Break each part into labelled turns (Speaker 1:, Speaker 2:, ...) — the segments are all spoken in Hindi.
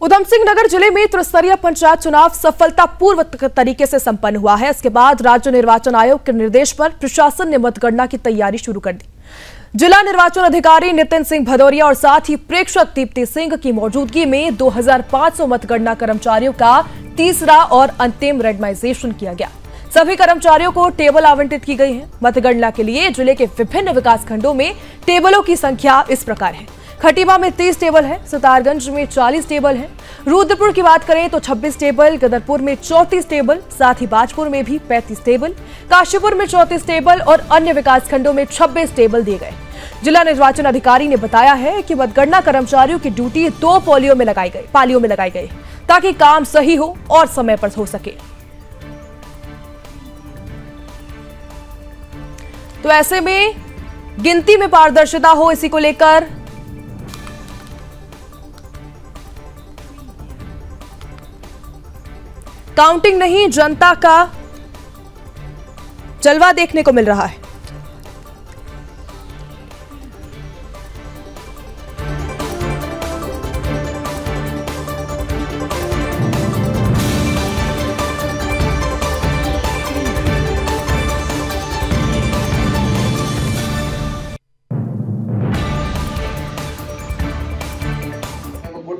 Speaker 1: उधम सिंह नगर जिले में त्रिस्तरीय पंचायत चुनाव सफलतापूर्वक तरीके से संपन्न हुआ है। इसके बाद राज्य निर्वाचन आयोग के निर्देश पर प्रशासन ने मतगणना की तैयारी शुरू कर दी। जिला निर्वाचन अधिकारी नितिन सिंह भदौरिया और साथ ही प्रेक्षक दीप्ति सिंह की मौजूदगी में 2500 मतगणना कर्मचारियों का तीसरा और अंतिम रेंडमाइजेशन किया गया। सभी कर्मचारियों को टेबल आवंटित की गई है। मतगणना के लिए जिले के विभिन्न विकासखंडों में टेबलों की संख्या इस प्रकार है। खटीमा में 30 टेबल है, सितारगंज में 40 टेबल है, रुद्रपुर की बात करें तो 26 टेबल, गदरपुर में 34 टेबल, साथ ही बाजपुर में भी 35 टेबल, काशीपुर में 34 टेबल और अन्य विकासखंडों में 26 टेबल दिए गए। जिला निर्वाचन अधिकारी ने बताया है कि मतगणना कर्मचारियों की ड्यूटी 2 पालियों में लगाई गई ताकि काम सही हो और समय पर हो सके। तो ऐसे में गिनती में पारदर्शिता हो, इसी को लेकर काउंटिंग नहीं, जनता का जलवा देखने को मिल रहा है।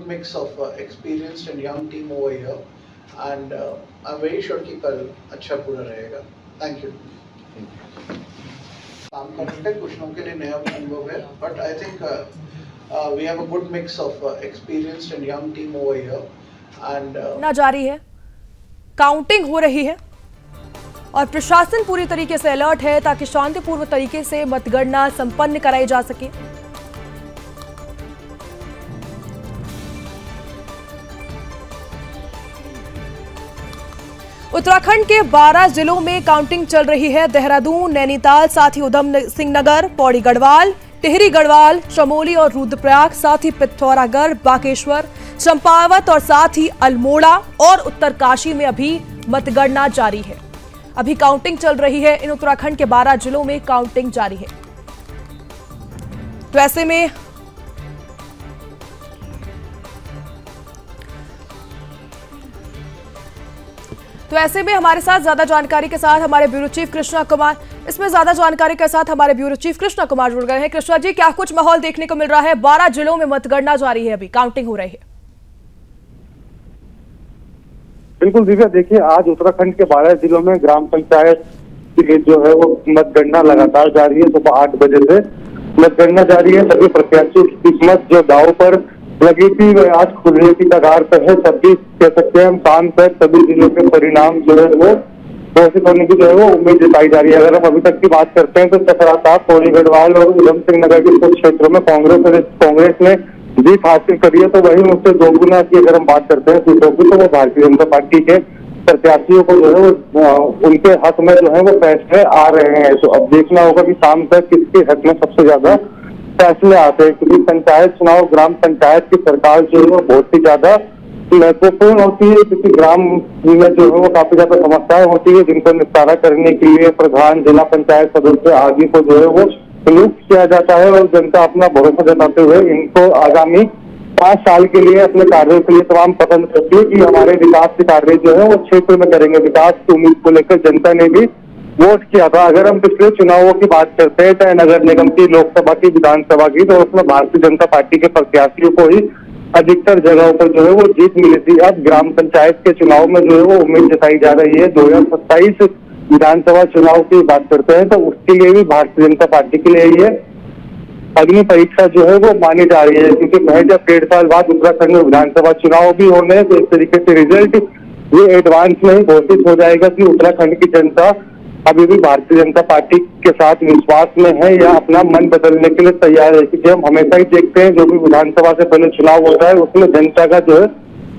Speaker 2: Mix of experienced and young team over here, and I'm very sure कि कल अच्छा पूरा रहेगा। Thank you. काम करने का कुछ लोगों के लिए नया अनुभव है, but I think we have a good mix of experienced and young team over here, and
Speaker 1: ना जारी है, काउंटिंग हो रही है और प्रशासन पूरी तरीके से अलर्ट है ताकि शांतिपूर्ण तरीके से मतगणना संपन्न कराई जा सके। उत्तराखंड के 12 जिलों में काउंटिंग चल रही है। देहरादून, नैनीताल, साथ ही उधम सिंह नगर, पौड़ी गढ़वाल, टिहरी गढ़वाल, चमोली और रुद्रप्रयाग, साथ ही पिथौरागढ़, बागेश्वर, चंपावत और साथ ही अल्मोड़ा और उत्तरकाशी में अभी मतगणना जारी है। अभी काउंटिंग चल रही है। इन उत्तराखंड के 12 जिलों में काउंटिंग जारी है। तो ऐसे में हमारे साथ ज्यादा जानकारी के साथ हमारे ब्यूरो चीफ कृष्णा कुमार जुड़ गए हैं। कृष्णा जी, क्या कुछ माहौल देखने को मिल रहा है? 12 जिलों में मतगणना जारी है, अभी काउंटिंग हो रही है।
Speaker 3: बिल्कुल दिव्या, देखिए आज उत्तराखंड के 12 जिलों में ग्राम पंचायत की जो है वो मतगणना लगातार जारी है। सुबह 8 बजे से मतगणना जारी है। सभी प्रत्याशियों की किस्मत जो दांव पर लगी थी वह आज खुलने की कगार पर है। सभी कह सकते हैं हम शाम तक सभी जिलों के परिणाम जो है वो घोषित होने की जो है वो उम्मीद जताई जा रही है। अगर हम अभी तक की बात करते हैं तो चकराता, पौड़ी गढ़वाल और उधम सिंह नगर के कुछ क्षेत्रों में कांग्रेस ने जीत हासिल करी है, तो वही उससे दोगुना की अगर हम बात करते हैं सीटों की तो वो भारतीय जनता पार्टी के प्रत्याशियों को जो है वो उनके हक में जो है वो फैसले आ रहे हैं। तो अब देखना होगा कि शाम तक किसके हक में सबसे ज्यादा फैसले आते हैं, क्योंकि पंचायत चुनाव, ग्राम पंचायत की सरकार जो है वो बहुत ही ज्यादा महत्वपूर्ण होती है, क्योंकि ग्राम में जो है वो काफी ज्यादा समस्याएं होती है जिनको निपटारा करने के लिए प्रधान, जिला पंचायत सदस्य आदि को जो है वो नियुक्त किया जाता है और जनता अपना भरोसा जताते हुए इनको आगामी 5 साल के लिए अपने कार्यों के लिए तमाम पसंद करती है कि हमारे विकास के कार्य जो है वो क्षेत्र में करेंगे। विकास की उम्मीद को लेकर जनता ने भी वोट किया था। अगर हम पिछले चुनावों की बात करते हैं, चाहे नगर निगम की, लोकसभा की, विधानसभा की, तो उसमें भारतीय जनता पार्टी के प्रत्याशियों को ही अधिकतर जगहों पर जो है वो जीत मिली थी। अब ग्राम पंचायत के चुनाव में जो है वो उम्मीद जताई जा रही है। 2027 विधानसभा चुनाव की बात करते हैं तो उसके लिए भी भारतीय जनता पार्टी के लिए ये अग्नि परीक्षा जो है वो मानी जा रही है, क्योंकि महज 1.5 साल बाद उत्तराखंड में विधानसभा चुनाव भी होने, तो एक तरीके से रिजल्ट ये एडवांस में ही घोषित हो जाएगा कि उत्तराखंड की जनता अभी भी भारतीय जनता पार्टी के साथ विश्वास में है या अपना मन बदलने के लिए तैयार है। क्योंकि हम हमेशा ही देखते हैं जो भी विधानसभा से पहले चुनाव होता है उसमें जनता का जो है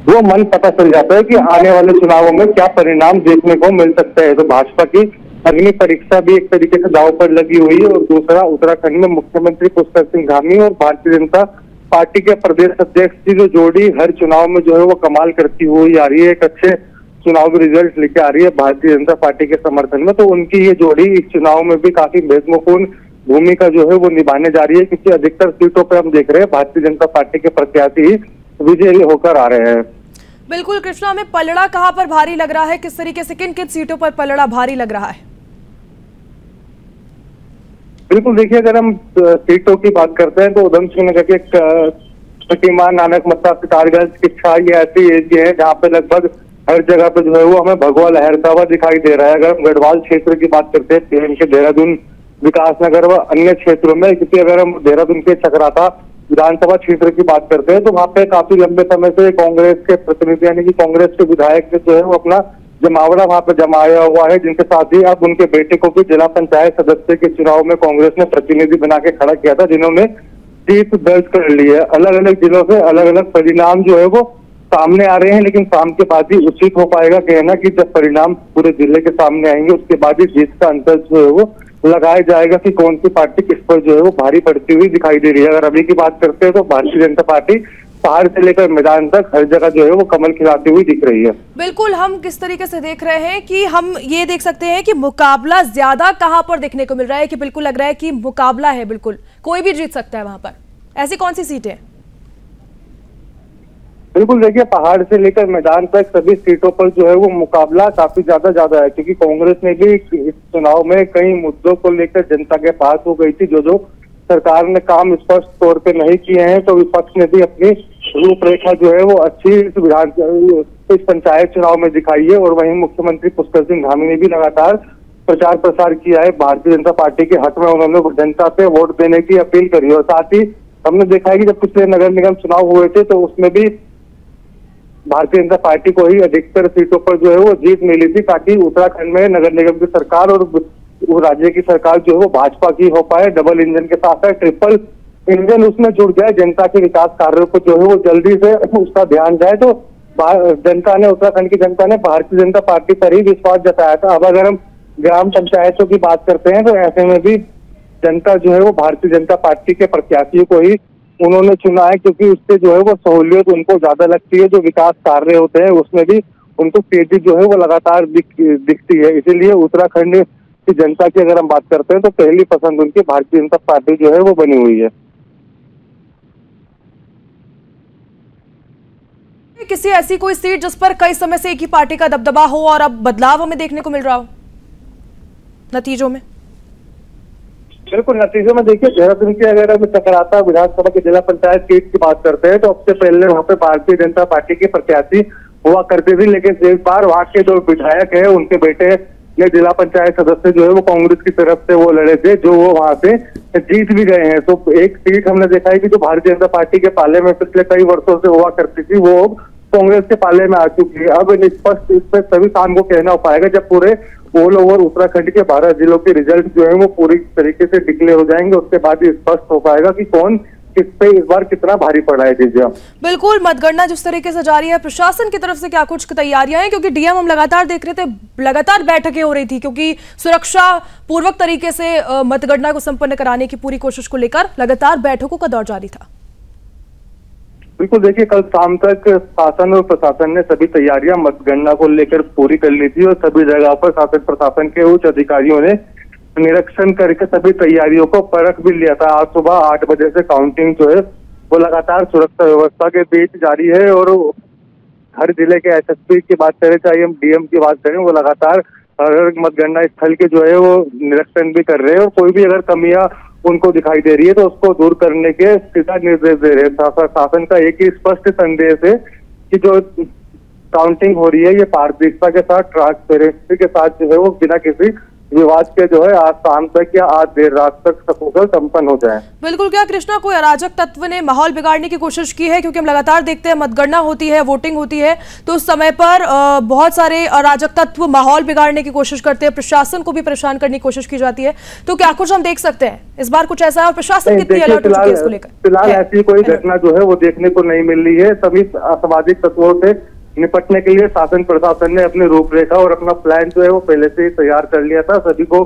Speaker 3: वो मन पता चल जाता है कि आने वाले चुनावों में क्या परिणाम देखने को मिल सकता है। तो भाजपा की अग्नि परीक्षा भी एक तरीके से दांव पर लगी हुई है। और दूसरा, उत्तराखंड में मुख्यमंत्री पुष्कर सिंह धामी और भारतीय जनता पार्टी के प्रदेश अध्यक्ष की जो जोड़ी हर चुनाव में जो है वो कमाल करती हुई आ रही है, एक अच्छे चुनावी रिजल्ट लेके आ रही है भारतीय जनता पार्टी के समर्थन में। तो उनकी ये जोड़ी इस चुनाव में भी काफी महत्वपूर्ण भूमिका जो है वो निभाने जा रही है, क्योंकि अधिकतर सीटों पर हम देख रहे हैं भारतीय जनता पार्टी के प्रत्याशी विजयी होकर आ रहे हैं।
Speaker 1: बिल्कुल कृष्णा, हमें पलड़ा कहां पर भारी लग रहा है, किस तरीके से किन किन सीटों पर पलड़ा भारी लग रहा है?
Speaker 3: बिल्कुल देखिए, अगर हम सीटों की बात करते हैं तो उधम सिंह नगर के प्रतिमान नानक मत्ता सितारगंज किच्छा ये ऐसी एरिया है जहाँ पे लगभग हर जगह पे जो है वो हमें भगवा लहरता हुआ दिखाई दे रहा है। अगर हम गढ़वाल क्षेत्र की बात करते हैं, पीएम के देहरादून विकासनगर व अन्य क्षेत्रों में, क्योंकि अगर हम देहरादून के चकराता विधानसभा क्षेत्र की बात करते हैं तो वहाँ पे काफी लंबे समय से कांग्रेस के प्रतिनिधि यानी कि कांग्रेस के विधायक जो है वो अपना जमावड़ा वहाँ पे जमाया हुआ है, जिनके साथ ही अब उनके बेटे को भी जिला पंचायत सदस्य के चुनाव में कांग्रेस ने प्रतिनिधि बना के खड़ा किया था, जिन्होंने जीत दर्ज कर ली है। अलग अलग जिलों से अलग अलग परिणाम जो है वो सामने आ रहे हैं, लेकिन शाम के बाद ही उचित हो पाएगा कहना कि जब परिणाम पूरे जिले के सामने आएंगे उसके बाद ही जीत का अंतर जो है वो लगाया जाएगा कि कौन सी पार्टी किस पर जो है वो भारी पड़ती हुई दिखाई दे रही है। अगर अभी की बात करते हैं तो भारतीय जनता पार्टी पहाड़ से लेकर मैदान तक हर जगह जो है वो कमल खिलाती हुई दिख रही है।
Speaker 1: बिल्कुल, हम किस तरीके से देख रहे हैं कि हम ये देख सकते हैं कि मुकाबला ज्यादा कहां पर देखने को मिल रहा है, कि बिल्कुल लग रहा है कि मुकाबला है, बिल्कुल कोई भी जीत सकता है वहां पर, ऐसी कौन सी सीटें हैं?
Speaker 3: बिल्कुल देखिए, पहाड़ से लेकर मैदान तक सभी सीटों पर जो है वो मुकाबला काफी ज्यादा है, क्योंकि कांग्रेस ने भी इस चुनाव में कई मुद्दों को लेकर जनता के पास हो गई थी। जो सरकार ने काम स्पष्ट तौर पे नहीं किए हैं, तो विपक्ष ने भी अपनी रूपरेखा जो है वो अच्छी इस पंचायत चुनाव में दिखाई है। और वहीं मुख्यमंत्री पुष्कर सिंह धामी ने भी लगातार प्रचार प्रसार किया है भारतीय जनता पार्टी के हक में। उन्होंने जनता से वोट देने की अपील करी और साथ ही हमने देखा है कि जब पिछले नगर निगम चुनाव हुए थे तो उसमें भी भारतीय जनता पार्टी को ही अधिकतर सीटों पर जो है वो जीत मिली थी, ताकि उत्तराखंड में नगर निगम की सरकार और राज्य की सरकार जो है वो भाजपा की हो पाए। डबल इंजन के साथ साथ ट्रिपल इंजन उसमें जुड़ जाए, जनता के विकास कार्यों को जो है वो जल्दी से उसका ध्यान जाए। तो जनता ने, उत्तराखंड की जनता ने भारतीय जनता पार्टी पर ही विश्वास जताया था। अब अगर हम ग्राम पंचायतों की बात करते हैं तो ऐसे में भी जनता जो है वो भारतीय जनता पार्टी के प्रत्याशियों को ही उन्होंने चुना है, क्योंकि उससे जो है वो सहूलियत उनको ज्यादा लगती है। जो विकास कार्य होते हैं उसमें भी उनको तेजी जो है वो लगातार दिखती है। इसीलिए उत्तराखंड की जनता की अगर हम बात करते हैं तो पहली पसंद उनकी भारतीय जनता पार्टी जो है वो बनी हुई है।
Speaker 1: किसी ऐसी कोई सीट जिस पर कई समय से एक ही पार्टी का दबदबा हो और अब बदलाव हमें देखने को मिल रहा हो नतीजों में?
Speaker 3: बिल्कुल, नतीजों में देखिए, देहरादून की अगर हम चकराता विधानसभा की जिला पंचायत सीट की बात करते हैं तो सबसे पहले वहाँ पे भारतीय जनता पार्टी के प्रत्याशी हुआ करते थे, लेकिन इस बार वहाँ के जो विधायक है उनके बेटे ने जिला पंचायत सदस्य जो है वो कांग्रेस की तरफ से वो लड़े थे, जो वो वहाँ से जीत भी गए हैं। तो एक सीट हमने देखा है कि जो भारतीय जनता पार्टी के पाले में पिछले कई वर्षों से हुआ करती थी वो कांग्रेस के पाले में आ चुकी है। अब स्पष्ट इस पर सभी शाम को कहना हो पाएगा जब पूरे ऑल ओवर उत्तराखंड के 12 जिलों के रिजल्ट जो है वो पूरी तरीके से डिक्लेयर हो जाएंगे। उसके बाद ही स्पष्ट हो पाएगा कि कौन किस पे इस बार कितना भारी पड़ा है। दीजिए
Speaker 1: बिल्कुल, मतगणना जिस तरीके से जारी है, प्रशासन की तरफ से क्या कुछ तैयारियां हैं? क्योंकि डीएम हम लगातार देख रहे थे, लगातार बैठकें हो रही थी क्योंकि सुरक्षा पूर्वक तरीके से मतगणना को संपन्न कराने की पूरी कोशिश को लेकर लगातार बैठकों का दौर जारी था।
Speaker 3: बिल्कुल देखिए, कल शाम तक शासन और प्रशासन ने सभी तैयारियां मतगणना को लेकर पूरी कर ली थी और सभी जगह पर शासन प्रशासन के उच्च अधिकारियों ने निरीक्षण करके सभी तैयारियों को परख भी लिया था। आज सुबह 8 बजे से काउंटिंग जो है वो लगातार सुरक्षा व्यवस्था के बीच जारी है और हर जिले के एसएसपी की बात करें चाहे हम डीएम की बात करें, वो लगातार हर मतगणना स्थल के जो है वो निरीक्षण भी कर रहे हैं और कोई भी अगर कमियां उनको दिखाई दे रही है तो उसको दूर करने के सीधा निर्देश दे रहे हैं। शासन का एक ही स्पष्ट संदेश है कि जो काउंटिंग हो रही है ये पारदर्शिता के साथ, ट्रांसपेरेंसी के साथ जो है वो बिना किसी विवाद के जो है आज शाम तक या आज देर रात तक सकुशल संपन्न हो जाए।
Speaker 1: बिल्कुल, क्या कृष्णा कोई अराजक तत्व ने माहौल बिगाड़ने की कोशिश की है? क्योंकि हम लगातार देखते हैं मतगणना होती है, वोटिंग होती है, तो उस समय पर बहुत सारे अराजक तत्व माहौल बिगाड़ने की कोशिश करते हैं, प्रशासन को भी परेशान करने की कोशिश की जाती है, तो क्या कुछ हम देख सकते हैं इस बार कुछ ऐसा है और प्रशासन कितनी अलर्ट हो चुकी है इसको लेकर?
Speaker 3: फिलहाल ऐसी कोई घटना जो है वो देखने को नहीं मिल रही है। सभी असामाजिक तत्वों से निपटने के लिए शासन प्रशासन ने अपनी रूपरेखा और अपना प्लान जो है वो पहले से ही तैयार कर लिया था। सभी को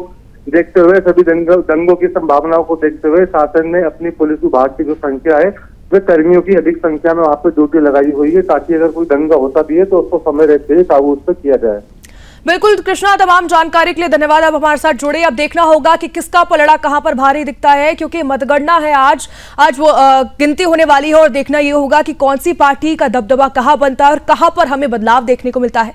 Speaker 3: देखते हुए, सभी दंगों की संभावनाओं को देखते हुए शासन ने अपनी पुलिस विभाग की जो संख्या है वे कर्मियों की अधिक संख्या में वहाँ पे ड्यूटी लगाई हुई है, ताकि अगर कोई दंगा होता भी है तो उसको समय रहते हुए काबू उस पर किया जाए।
Speaker 1: बिल्कुल कृष्णा, तमाम जानकारी के लिए धन्यवाद। अब हमारे साथ जुड़े। अब देखना होगा कि किसका पलड़ा कहां पर भारी दिखता है, क्योंकि मतगणना है आज वो गिनती होने वाली है और देखना ये होगा कि कौन सी पार्टी का दबदबा कहां बनता है और कहां पर हमें बदलाव देखने को मिलता है।